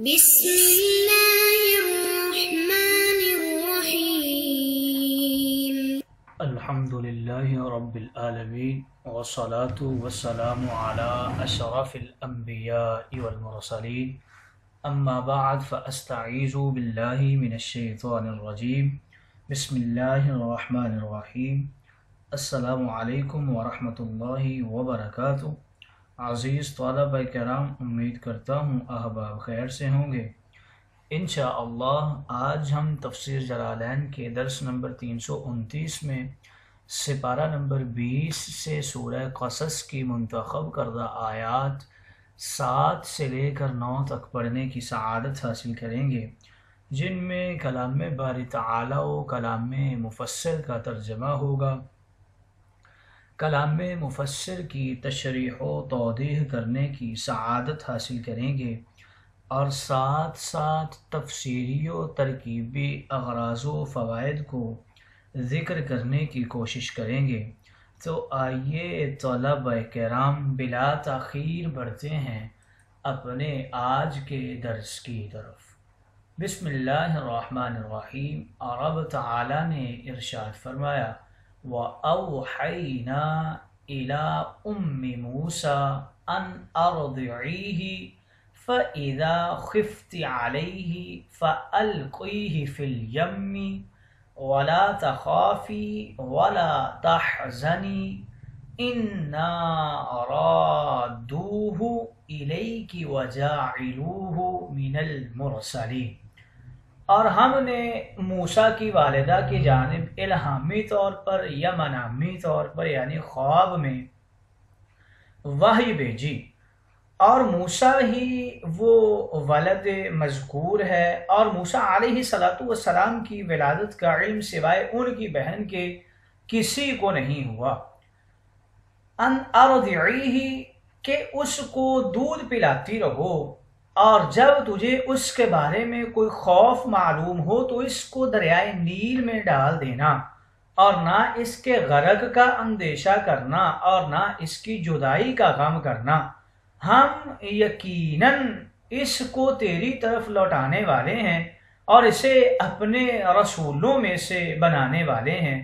بسم اللہ الرحمن الرحیم الحمدللہ رب العالمین والصلاة والسلام علی اشرف الانبیاء والمرسلین اما بعد فاستعیذ باللہ من الشیطان الرجیم بسم اللہ الرحمن الرحیم السلام علیکم ورحمۃ اللہ وبرکاتہ۔ عزیز طلبہ کرام، امید کرتا ہوں احباب خیر سے ہوں گے۔ انشاءاللہ آج ہم تفسیر جلالین کے درس نمبر 329 میں سپارہ نمبر 20 سے سورہ قصص کی منتخب کردہ آیات 7 سے لے کر 9 تک پڑھنے کی سعادت حاصل کریں گے، جن میں کلام باری تعالی و کلام مفسر کا ترجمہ ہوگا۔ کلام مفسر کی تشریح و توضیح کرنے کی سعادت حاصل کریں گے اور ساتھ ساتھ تفسیری و ترکیبی اغراض و فوائد کو ذکر کرنے کی کوشش کریں گے۔ تو آئیے طلبہ کرام بلا تاخیر بڑھتے ہیں اپنے آج کے درس کی طرف۔ بسم اللہ الرحمن الرحیم۔ اور رب تعالی نے ارشاد فرمایا، وَأَوْحَيْنَا إِلَىٰ أُمِّ مُوسَىٰ أَنْ أَرْضِعِيهِ فَإِذَا خِفْتِ عَلَيْهِ فَأَلْقِيهِ فِي الْيَمِّ وَلَا تَخَافِي وَلَا تَحْزَنِي إِنَّا رَادُّوهُ إِلَيْكِ وَجَاعِلُوهُ مِنَ الْمُرْسَلِينَ۔ اور ہم نے موسیٰ کی والدہ کی جانب الہامی طور پر یا منامی طور پر یعنی خواب میں وحی بھیجی، اور موسیٰ ہی وہ ولد مذکور ہے، اور موسیٰ علیہ السلام کی ولادت کا علم سوائے ان کی بہن کے کسی کو نہیں ہوا۔ ان ارضعیہ، کہ اس کو دودھ پلاتی رہو، اور جب تجھے اس کے بارے میں کوئی خوف معلوم ہو تو اس کو دریائے نیل میں ڈال دینا، اور نہ اس کے غرق کا اندیشہ کرنا اور نہ اس کی جدائی کا غم کرنا۔ ہم یقیناً اس کو تیری طرف لوٹانے والے ہیں اور اسے اپنے رسولوں میں سے بنانے والے ہیں۔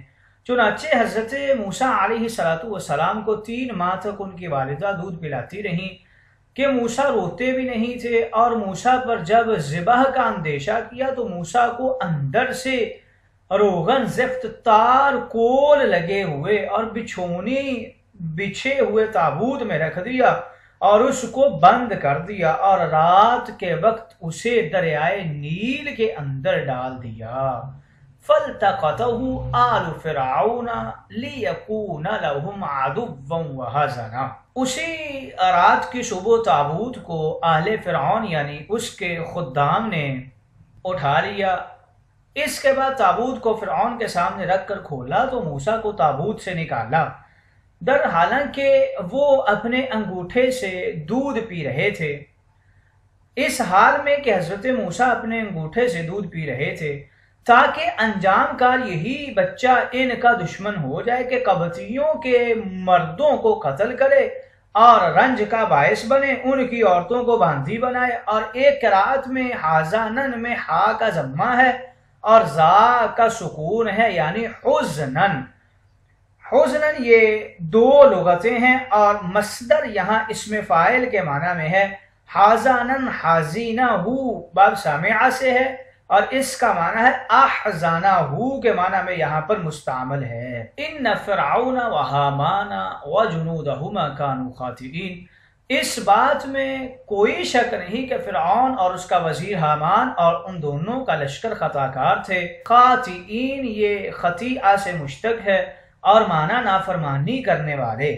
چنانچہ حضرت موسیٰ علیہ السلام کو 3 ماہ تک ان کی والدہ دودھ پلاتی رہیں کہ موسیٰ روتے بھی نہیں تھے، اور موسیٰ پر جب ذبح کا اندیشہ کیا تو موسیٰ کو اندر سے روغن زفت تار کول لگے ہوئے اور بچھونی بچھے ہوئے تابوت میں رکھ دیا اور اس کو بند کر دیا، اور رات کے وقت اسے دریائے نیل کے اندر ڈال دیا۔ فَالْتَقَطَهُ آلُ فِرْعَوْنَ لِيَكُونَ لَهُمْ عَدُوًّا وَحَزَنًا۔ اسی رات کی صبح تابوت کو اہل فرعون یعنی اس کے خدام نے اٹھا لیا۔ اس کے بعد تابوت کو فرعون کے سامنے رکھ کر کھولا تو موسیٰ کو تابوت سے نکالا، حالانکہ وہ اپنے انگوٹھے سے دودھ پی رہے تھے، اس حال میں کہ حضرت موسیٰ اپنے انگوٹھے سے دودھ پی رہے تھے، تاکہ انجام کار یہی بچہ ان کا دشمن ہو جائے کہ قبطیوں کے مردوں کو قتل کرے اور رنج کا باعث بنے، ان کی عورتوں کو باندھی بنائے۔ اور ایک قرات میں حازنن میں ہا کا ضمہ ہے اور زا کا سکون ہے، یعنی حزنن۔ حزنن یہ 2 لغتیں ہیں، اور مصدر یہاں اسم فاعل کے معنی میں ہے۔ حازنن حازینہ باب سامعہ سے ہے، اور اس کا معنی ہے احزانہ کے معنی میں یہاں پر مستعمل ہے۔ ان فرعون وہامان وجنودہما کانوا خاطئین۔ اس بات میں کوئی شک نہیں کہ فرعون اور اس کا وزیر حامان اور ان دونوں کا لشکر خطا کار تھے۔ خاطئین یہ خطیئہ سے مشتق ہے اور معنی نافرمانی کرنے والے۔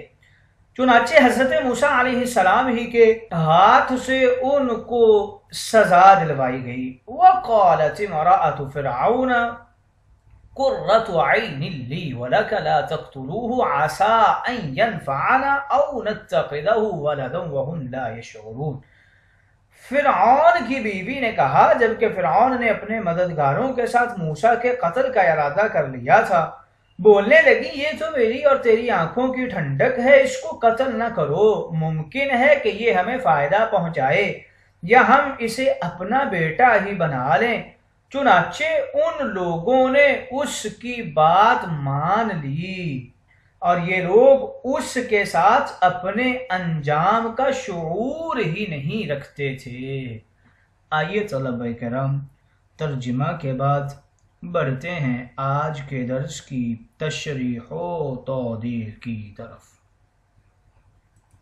چنانچہ حضرت موسیٰ علیہ السلام ہی کے ہاتھ سے ان کو سزا دلوائی گئی۔ وَقَالَتِ امْرَأَتُ فِرْعَوْنَ قُرَّةُ عَيْنٍ لِّي وَلَكَ لَا تَقْتُلُوهُ عَسَىٰ أَن يَنفَعَنَا أَوْ نَتَّخِذَهُ وَلَدًا وَهُمْ لَا يَشْعُرُونَ۔ فرعون کی بیوی نے کہا، جبکہ فرعون نے اپنے مددگاروں کے ساتھ موسیٰ کے قتل کا ارادہ کر لیا تھا، بولنے لگی، یہ تو میری اور تیری آنکھوں کی ٹھنڈک ہے، اس کو قتل نہ کرو، ممکن ہے کہ یہ ہمیں فائدہ پہنچائے، یا ہم اسے اپنا بیٹا ہی بنا لیں۔ چنانچہ ان لوگوں نے اس کی بات مان لی اور یہ لوگ اس کے ساتھ اپنے انجام کا شعور ہی نہیں رکھتے تھے۔ آئیے طلبہ کرام، ترجمہ کے بعد بڑھتے ہیں آج کے درس کی تشریح و توضیح کی طرف۔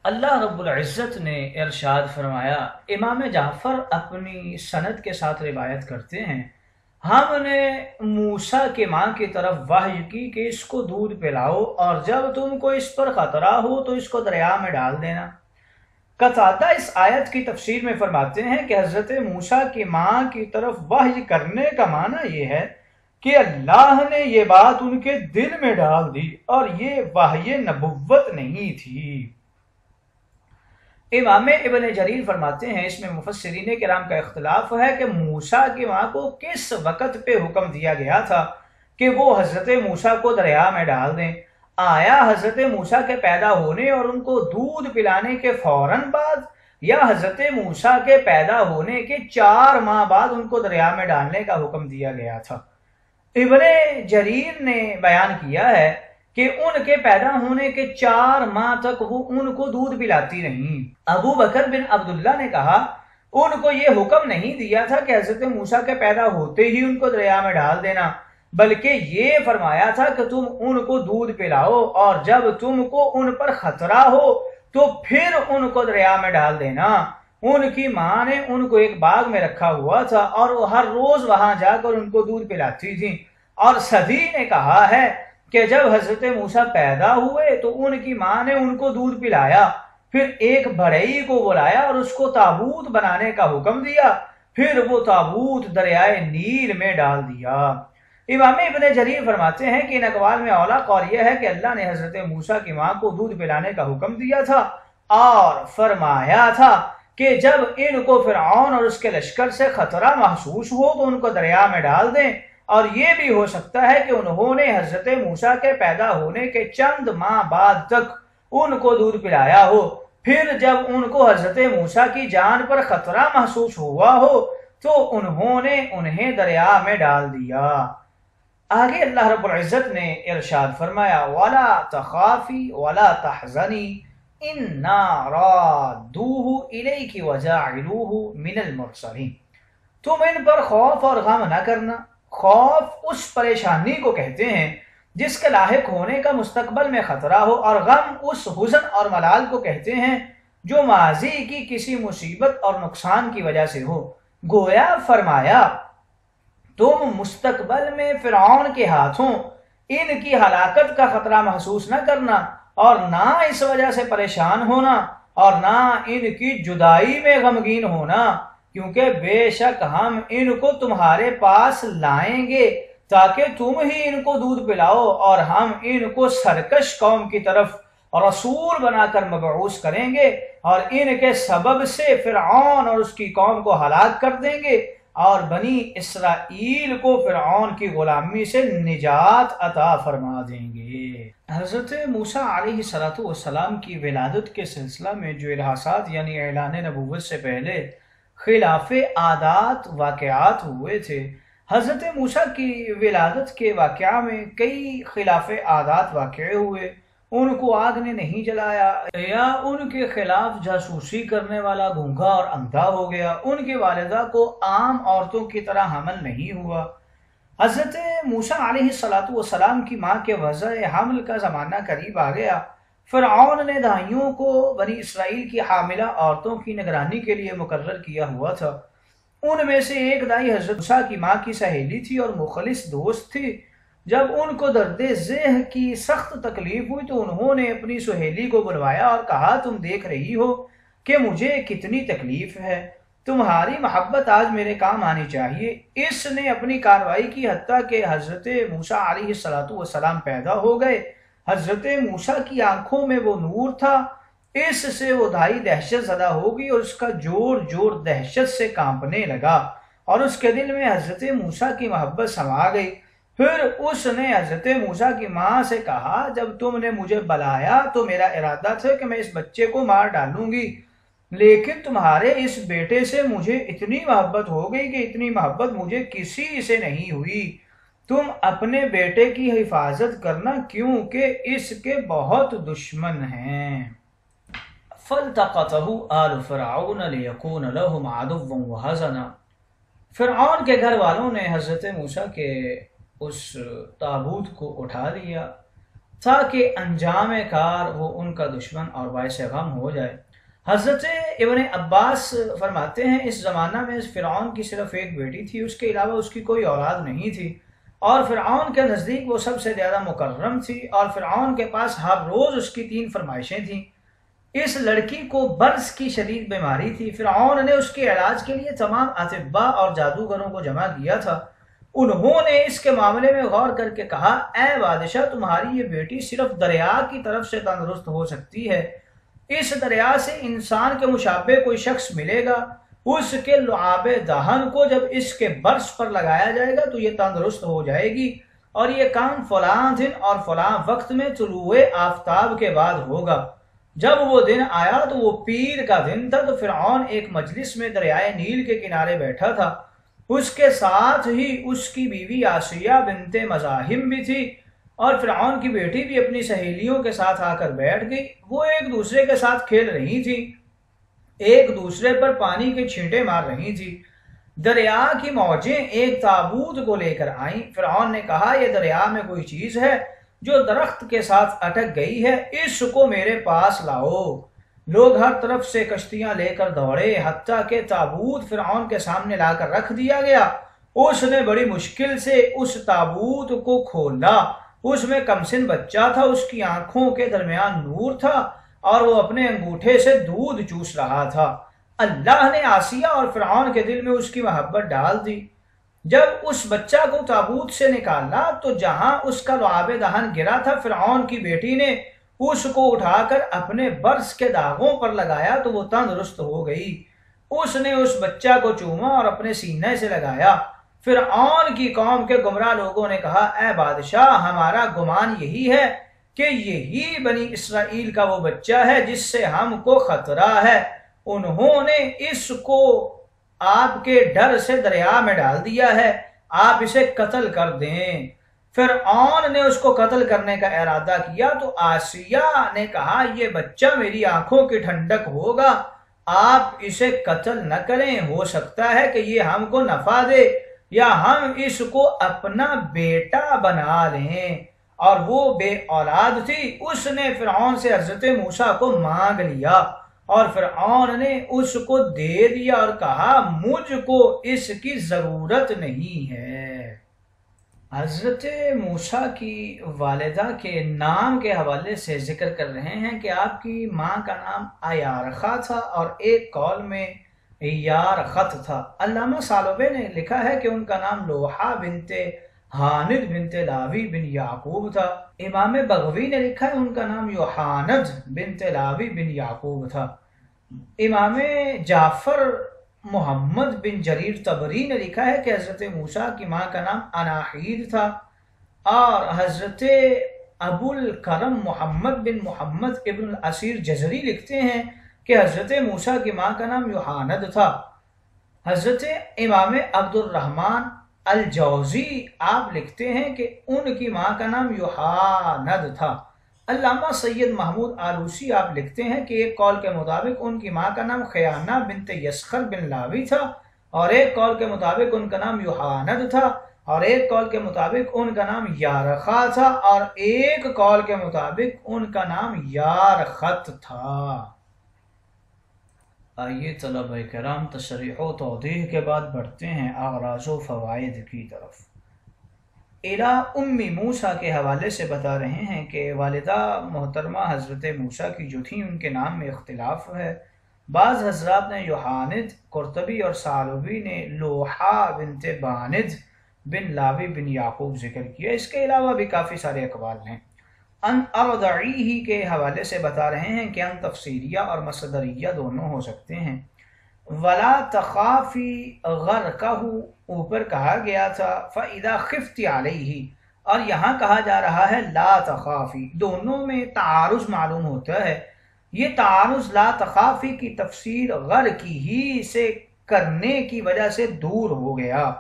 اللہ رب العزت نے ارشاد فرمایا، امام جعفر اپنی سند کے ساتھ روایت کرتے ہیں، ہم نے موسیٰ کی ماں کی طرف وحی کی کہ اس کو دودھ پلاؤ اور جب تم کو اس پر خطرہ ہو تو اس کو دریا میں ڈال دینا۔ قتادہ اس آیت کی تفسیر میں فرماتے ہیں کہ حضرت موسیٰ کی ماں کی طرف وحی کرنے کا معنی یہ ہے کہ اللہ نے یہ بات ان کے دل میں ڈال دی اور یہ وحی نبوت نہیں تھی۔ امام ابن جریر فرماتے ہیں اس میں مفسرین کرام کا اختلاف ہے کہ موسیٰ کی ماں کو کس وقت پہ حکم دیا گیا تھا کہ وہ حضرت موسیٰ کو دریا میں ڈال دیں۔ آیا حضرت موسیٰ کے پیدا ہونے اور ان کو دودھ پلانے کے فوراً بعد، یا حضرت موسیٰ کے پیدا ہونے کے 4 ماہ بعد ان کو دریا میں ڈالنے کا حکم دیا گیا تھا؟ ابن جریر نے بیان کیا ہے کہ ان کے پیدا ہونے کے 4 ماہ تک وہ ان کو دودھ پلاتی نہیں۔ ابو بکر بن عبداللہ نے کہا ان کو یہ حکم نہیں دیا تھا کہ حضرت موسیٰ کے پیدا ہوتے ہی ان کو دریا میں ڈال دینا، بلکہ یہ فرمایا تھا کہ تم ان کو دودھ پلاؤ اور جب تم کو ان پر خطرہ ہو تو پھر ان کو دریا میں ڈال دینا۔ ان کی ماں نے ان کو ایک باغ میں رکھا ہوا تھا اور وہ ہر روز وہاں جا کر ان کو دودھ پلاتی تھی۔ اور صدی نے کہا ہے کہ جب حضرت موسیٰ پیدا ہوئے تو ان کی ماں نے ان کو دودھ پلایا، پھر ایک بڑھئی کو بلایا اور اس کو تابوت بنانے کا حکم دیا، پھر وہ تابوت دریائے نیل میں ڈال دیا۔ امام ابن جریر فرماتے ہیں کہ ان اقوال میں اولا قول یہ ہے کہ اللہ نے حضرت موسیٰ کی ماں کو دودھ پلانے کا حکم دیا تھا اور فرمایا تھا کہ جب ان کو فرعون اور اس کے لشکر سے خطرہ محسوس ہو تو ان کو دریا میں ڈال دیں، اور یہ بھی ہو سکتا ہے کہ انہوں نے حضرت موسیٰ کے پیدا ہونے کے چند ماہ بعد تک ان کو دودھ پلایا ہو، پھر جب ان کو حضرت موسیٰ کی جان پر خطرہ محسوس ہوا ہو تو انہوں نے انہیں دریا میں ڈال دیا۔ آگے اللہ رب العزت نے ارشاد فرمایا، وَلَا تَخَافِي وَلَا تَحْزَنِي إِنَّا رَادُّوهُ إِلَيْكِ وَجَاعِلُوهُ مِنَ الْمُرْسَلِينَ۔ تم ان پر خوف اور غم نہ کرنا۔ خوف اس پریشانی کو کہتے ہیں جس کے لاحق ہونے کا مستقبل میں خطرہ ہو، اور غم اس حزن اور ملال کو کہتے ہیں جو ماضی کی کسی مصیبت اور نقصان کی وجہ سے ہو۔ گویا فرمایا تم مستقبل میں فرعون کے ہاتھوں ان کی ہلاکت کا خطرہ محسوس نہ کرنا، اور نہ اس وجہ سے پریشان ہونا، اور نہ ان کی جدائی میں غمگین ہونا، کیونکہ بے شک ہم ان کو تمہارے پاس لائیں گے تاکہ تم ہی ان کو دودھ پلاؤ، اور ہم ان کو سرکش قوم کی طرف رسول بنا کر مبعوث کریں گے، اور ان کے سبب سے فرعون اور اس کی قوم کو ہلاک کر دیں گے، اور بنی اسرائیل کو فرعون کی غلامی سے نجات عطا فرما دیں گے۔ حضرت موسیٰ علیہ السلام کی ولادت کے سلسلہ میں جو ارہاسات یعنی اعلان نبوت سے پہلے خلاف عادات واقعات ہوئے تھے، حضرت موسیٰ کی ولادت کے واقعہ میں کئی خلاف عادات واقع ہوئے۔ ان کو آگ نے نہیں جلایا، یا ان کے خلاف جاسوسی کرنے والا گونگا اور اندھا ہو گیا، ان کی والدہ کو عام عورتوں کی طرح حمل نہیں ہوا۔ حضرت موسیٰ علیہ السلام کی ماں کے وضع حمل کا زمانہ قریب آ گیا۔ فرعون نے دائیوں کو بنی اسرائیل کی حاملہ عورتوں کی نگرانی کے لیے مقرر کیا ہوا تھا۔ ان میں سے ایک دائی حضرت موسیٰ کی ماں کی سہیلی تھی اور مخلص دوست تھی۔ جب ان کو درد ذہ کی سخت تکلیف ہوئی تو انہوں نے اپنی سہیلی کو بلوایا اور کہا، تم دیکھ رہی ہو کہ مجھے کتنی تکلیف ہے، تمہاری محبت آج میرے کام آنی چاہیے۔ اس نے اپنی کارروائی کی، حتیٰ کہ حضرت موسیٰ علیہ السلام پیدا ہو گئے۔ حضرت موسیٰ کی آنکھوں میں وہ نور تھا، اس سے وہ دائی دہشت زدہ ہو گئی اور اس کا جوڑ دہشت سے کانپنے لگا، اور اس کے دل میں حضرت موسیٰ کی محبت سما گئی۔ پھر اس نے حضرت موسیٰ کی ماں سے کہا، جب تم نے مجھے بلایا تو میرا ارادہ تھا کہ میں اس بچے کو مار ڈالوں گی، لیکن تمہارے اس بیٹے سے مجھے اتنی محبت ہو گئی کہ اتنی محبت مجھے کسی سے نہیں ہوئی، تم اپنے بیٹے کی حفاظت کرنا کیونکہ اس کے بہت دشمن ہیں۔ فَالْتَقَطَهُ آلُ فِرْعَوْنَ لِيَكُونَ لَهُمْ عَدُوًّا وَحَزَنًا، فرعون کے گھر والوں نے حضرت موسیٰ کے اس تابوت کو اٹھا لیا تاکہ انجام کار وہ ان کا دشمن اور باعث غم ہو جائے۔ حضرت ابن عباس فرماتے ہیں اس زمانہ میں فرعون کی صرف ایک بیٹی تھی، اس کے علاوہ اس کی کوئی اولاد نہیں تھی، اور فرعون کے نزدیک وہ سب سے زیادہ مکرم تھی، اور فرعون کے پاس ہر روز اس کی 3 فرمائشیں تھیں۔ اس لڑکی کو برص کی شدید بیماری تھی۔ فرعون نے اس کے علاج کے لیے تمام اطباء اور جادوگروں کو جمع کیا تھا۔ انہوں نے اس کے معاملے میں غور کر کے کہا، اے بادشاہ، تمہاری یہ بیٹی صرف دریا کی طرف سے تندرست ہو سکتی ہے، اس دریا سے انسان کے مشابہ کوئی شخص ملے گا، اس کے لعاب دہن کو جب اس کے برص پر لگایا جائے گا تو یہ تندرست ہو جائے گی، اور یہ کام فلاں دن اور فلاں وقت میں طلوع آفتاب کے بعد ہوگا۔ جب وہ دن آیا تو وہ پیر کا دن تھا، تو فرعون ایک مجلس میں دریائے نیل کے کنارے بیٹھا تھا، اس کے ساتھ ہی اس کی بیوی آسیہ بنت مزاحم بھی تھی، اور فرعون کی بیٹی بھی اپنی سہیلیوں کے ساتھ آ کر بیٹھ گئی۔ وہ ایک دوسرے کے ساتھ کھیل رہی تھی، ایک دوسرے پر پانی کے چھینٹے مار رہی تھی۔ دریا کی موجیں ایک تابوت کو لے کر آئیں۔ فرعون نے کہا، یہ دریا میں کوئی چیز ہے جو درخت کے ساتھ اٹک گئی ہے، اس کو میرے پاس لاؤ۔ لوگ ہر طرف سے کشتیاں لے کر دوڑے، حتیٰ کہ تابوت فرعون کے سامنے لا کر رکھ دیا گیا۔ اس نے بڑی مشکل سے اس تابوت کو کھولا۔ اس میں کمسن بچہ تھا، اس کی آنکھوں کے درمیان نور تھا، اور وہ اپنے انگوٹھے سے دودھ چوس رہا تھا۔ اللہ نے آسیہ اور فرعون کے دل میں اس کی محبت ڈال دی۔ جب اس بچہ کو تابوت سے نکالا تو جہاں اس کا لعاب دہن گرا تھا، فرعون کی بیٹی نے اس کو اٹھا کر اپنے برص کے داغوں پر لگایا تو وہ تندرست ہو گئی۔ اس نے اس بچہ کو چوما اور اپنے سینے سے لگایا۔ فرعون کی قوم کے گمراہ لوگوں نے کہا، اے بادشاہ، ہمارا گمان یہی ہے کہ یہی بنی اسرائیل کا وہ بچہ ہے جس سے ہم کو خطرہ ہے۔ انہوں نے اس کو آپ کے ڈر سے دریا میں ڈال دیا ہے، آپ اسے قتل کر دیں۔ فرعون نے اس کو قتل کرنے کا ارادہ کیا تو آسیہ نے کہا، یہ بچہ میری آنکھوں کی ٹھنڈک ہوگا، آپ اسے قتل نہ کریں، ہو سکتا ہے کہ یہ ہم کو نفع دے یا ہم اس کو اپنا بیٹا بنا لیں۔ اور وہ بے اولاد تھی، اس نے فرعون سے حضرت موسیٰ کو مانگ لیا، اور فرعون نے اس کو دے دیا اور کہا، مجھ کو اس کی ضرورت نہیں ہے۔ حضرت موسیٰ کی والدہ کے نام کے حوالے سے ذکر کر رہے ہیں کہ آپ کی ماں کا نام آیارخا تھا اور ایک قول میں یارخت تھا۔ علامہ سالوبے نے لکھا ہے کہ ان کا نام لوحہ بنت حاند بنت لاوی بن یعقوب تھا۔ امام بغوی نے لکھا ہے ان کا نام یوحاند بنت لاوی بن یعقوب تھا۔ امام جعفر محمد بن جریر طبری نے لکھا ہے کہ حضرت موسیٰ کی ماں کا نام اناحید تھا، اور حضرت ابو الکرم محمد بن محمد ابن الاسیر جزری لکھتے ہیں کہ حضرت موسیٰ کی ماں کا نام یوحاند تھا۔ حضرت امام عبد الرحمن الجوزی آپ لکھتے ہیں کہ ان کی ماں کا نام یوحاند تھا۔ علامہ سید محمود آلوسی آپ لکھتے ہیں کہ ایک قول کے مطابق ان کی ماں کا نام خیانہ بنت یسخر بن لاوی تھا، اور ایک قول کے مطابق ان کا نام یوحاند تھا، اور ایک قول کے مطابق ان کا نام یارخا تھا، اور ایک قول کے مطابق ان کا نام یارخت تھا۔ آئیے طلبہ کرام، تشریح و توضیح کے بعد بڑھتے ہیں اغراض و فوائد کی طرف۔ ام موسیٰ کے حوالے سے بتا رہے ہیں کہ والدہ محترمہ حضرت موسیٰ کی جو تھیں ان کے نام میں اختلاف ہے۔ بعض حضرات نے یوحاند، قرطبی اور سالوبی نے لوحہ بنت باند بن لاوی بن یعقوب ذکر کیا۔ اس کے علاوہ بھی کافی سارے اقوال ہیں۔ ان ارضعیہ کے حوالے سے بتا رہے ہیں کہ ان تفسیریہ اور مصدریہ دونوں ہو سکتے ہیں۔ ولا تخافی غرقہ اوپر کہا گیا تھا فَإِذَا خِفْتِ عَلَيْهِ، اور یہاں کہا جا رہا ہے لا تخافی، دونوں میں تعارض معلوم ہوتا ہے۔ یہ تعارض لا تخافی کی تفسیر غر کی ہی سے کرنے کی وجہ سے دور ہو گیا۔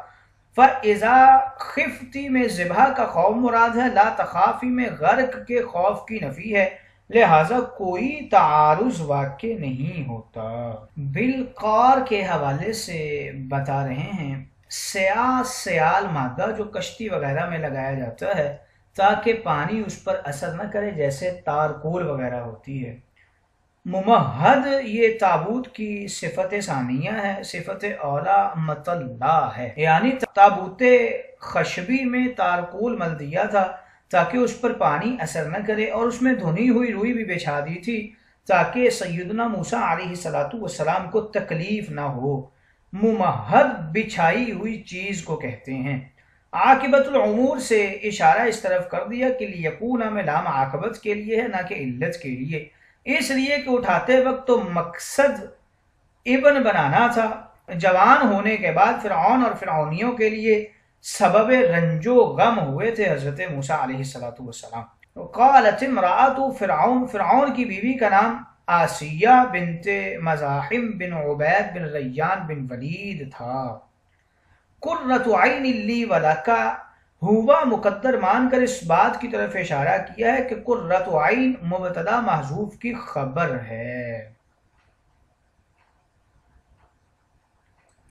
فَإِذَا خِفْتِ میں ذبح کا خوف مراد ہے، لا تخافی میں غرق کے خوف کی نفی ہے، لہٰذا کوئی تعارض واقع نہیں ہوتا۔ بالقار کے حوالے سے بتا رہے ہیں، سیال مادہ جو کشتی وغیرہ میں لگایا جاتا ہے تاکہ پانی اس پر اثر نہ کرے، جیسے تارکول وغیرہ ہوتی ہے۔ ممہد یہ تابوت کی صفت ثانیہ ہے، صفت اولا مطلع ہے، یعنی تابوت خشبی میں تارکول مل دیا تھا تاکہ اس پر پانی اثر نہ کرے، اور اس میں دھنی ہوئی روئی بھی بچھا دی تھی تاکہ سیدنا موسیٰ علیہ السلام کو تکلیف نہ ہو۔ ممہد بچھائی ہوئی چیز کو کہتے ہیں۔ عاقبت العمور سے اشارہ اس طرف کر دیا کہ لیکون میں لام عاقبت کے لیے ہے، نہ کہ علت کے لیے، اس لیے کہ اٹھاتے وقت تو مقصد ابن بنانا تھا، جوان ہونے کے بعد فرعون اور فرعونیوں کے لیے سبب رنج و غم ہوئے تھے حضرت موسیٰ علیہ السلام۔ قالت امرأۃ فرعون، فرعون کی بیوی کا نام آسیہ بنت مزاحم بن عبید بن ریان بن ولید تھا۔ قرۃ عین لی ولک، ہوا مقدر مان کر اس بات کی طرف اشارہ کیا ہے کہ قرۃ عین مبتدا محذوف کی خبر ہے۔